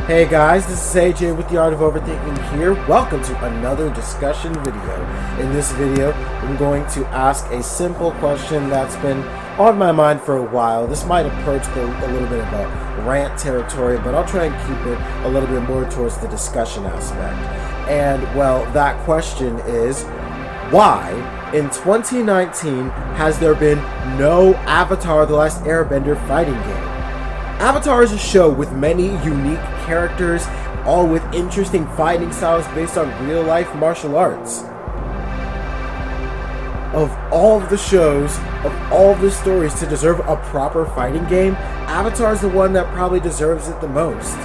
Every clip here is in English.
Hey guys, this is AJ with the Art of Overthinking here. Welcome to another discussion video. In this video, I'm going to ask a simple question that's been on my mind for a while. This might approach a little bit about rant territory, but I'll try and keep it a little bit more towards the discussion aspect. And, well, that question is, why in 2019 has there been no Avatar: The Last Airbender fighting game? Avatar is a show with many unique characters, all with interesting fighting styles based on real-life martial arts. Of all of the shows, of all of the stories to deserve a proper fighting game, Avatar is the one that probably deserves it the most.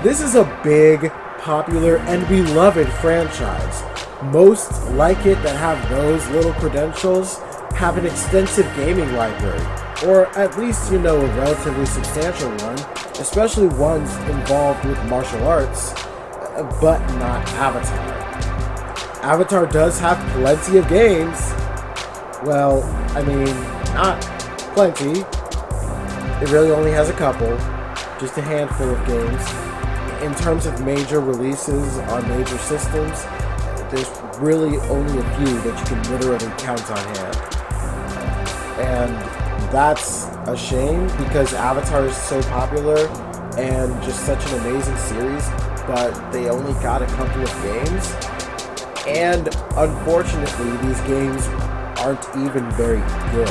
This is a big, popular, and beloved franchise. Most like it that have those little credentials have an extensive gaming library, or at least, a relatively substantial one, especially ones involved with martial arts, but not Avatar. Avatar does have plenty of games. Well, not plenty. It really only has a couple, just a handful of games. In terms of major releases on major systems, there's really only a few that you can literally count on hand. And that's a shame because Avatar is so popular and just such an amazing series, but they only got a couple of games. And unfortunately, these games aren't even very good.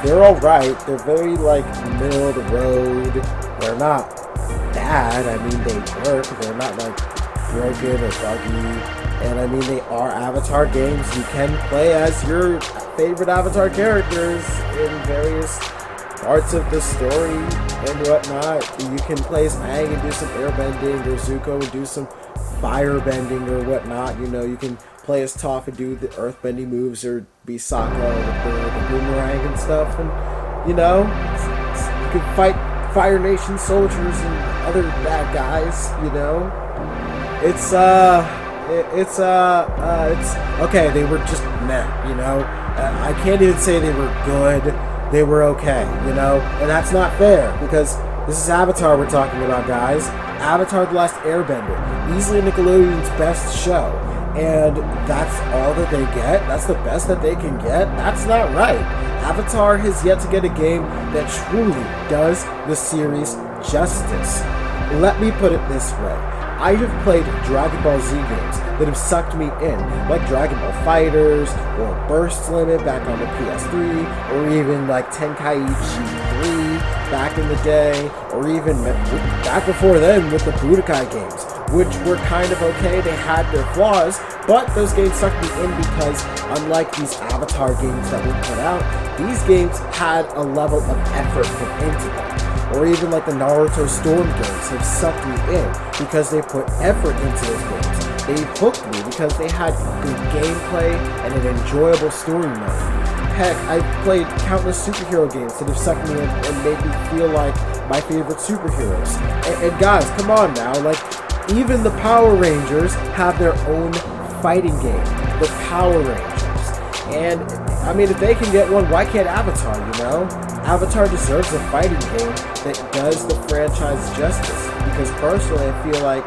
They're alright, they're very middle of the road. They're not bad, they work, they're not broken or buggy. And they are Avatar games. You can play as your favorite Avatar characters in various parts of the story and whatnot. You can play as Aang and do some airbending, or Zuko and do some firebending or whatnot. You can play as Toph and do the earthbending moves, or be Sokka with the boomerang and stuff. And, you can fight Fire Nation soldiers and other bad guys, It's okay. They were just meh, I can't even say they were good. They were okay, and that's not fair because this is Avatar we're talking about, guys. Avatar: The Last Airbender, easily Nickelodeon's best show, and that's all that they get. That's the best that they can get. That's not right. Avatar has yet to get a game that truly does the series justice. Let me put it this way. I have played Dragon Ball Z games that have sucked me in, like Dragon Ball Fighters, or Burst Limit back on the PS3, or even Tenkaichi 3 back in the day, or even back before then with the Budokai games, which were kind of okay. They had their flaws, but those games sucked me in because, unlike these Avatar games that we put out, these games had a level of effort put into them. Or even the Naruto Storm games have sucked me in because they put effort into those games. They hooked me because they had good gameplay and an enjoyable story mode. Heck, I've played countless superhero games that have sucked me in and made me feel like my favorite superheroes. And guys, come on now, even the Power Rangers have their own fighting game, the Power Rangers. And, if they can get one, why can't Avatar, Avatar deserves a fighting game that does the franchise justice. Because personally, I feel like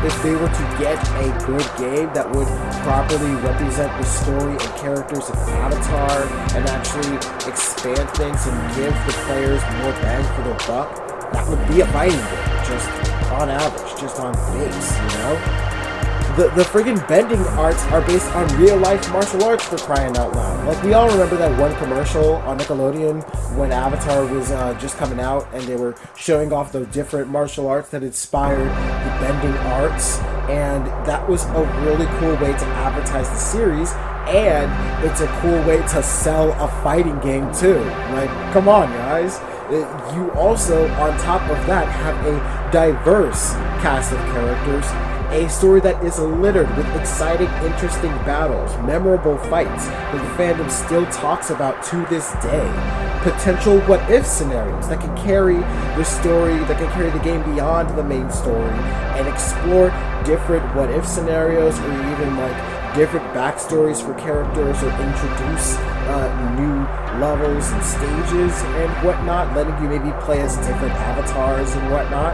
if they were to get a good game that would properly represent the story and characters of Avatar and actually expand things and give the players more bang for their buck, that would be a fighting game, just on average, just on base, The friggin' bending arts are based on real-life martial arts, for crying out loud. We all remember that one commercial on Nickelodeon when Avatar was just coming out and they were showing off the different martial arts that inspired the bending arts, and that was a really cool way to advertise the series, and it's a cool way to sell a fighting game too. Come on, guys. You also, on top of that, have a diverse cast of characters, a story that is littered with exciting, interesting battles, memorable fights that the fandom still talks about to this day, potential what-if scenarios that can carry the story, that can carry the game beyond the main story, and explore different what-if scenarios, or even different backstories for characters, or introduce new levels and stages and whatnot, letting you maybe play as different avatars and whatnot.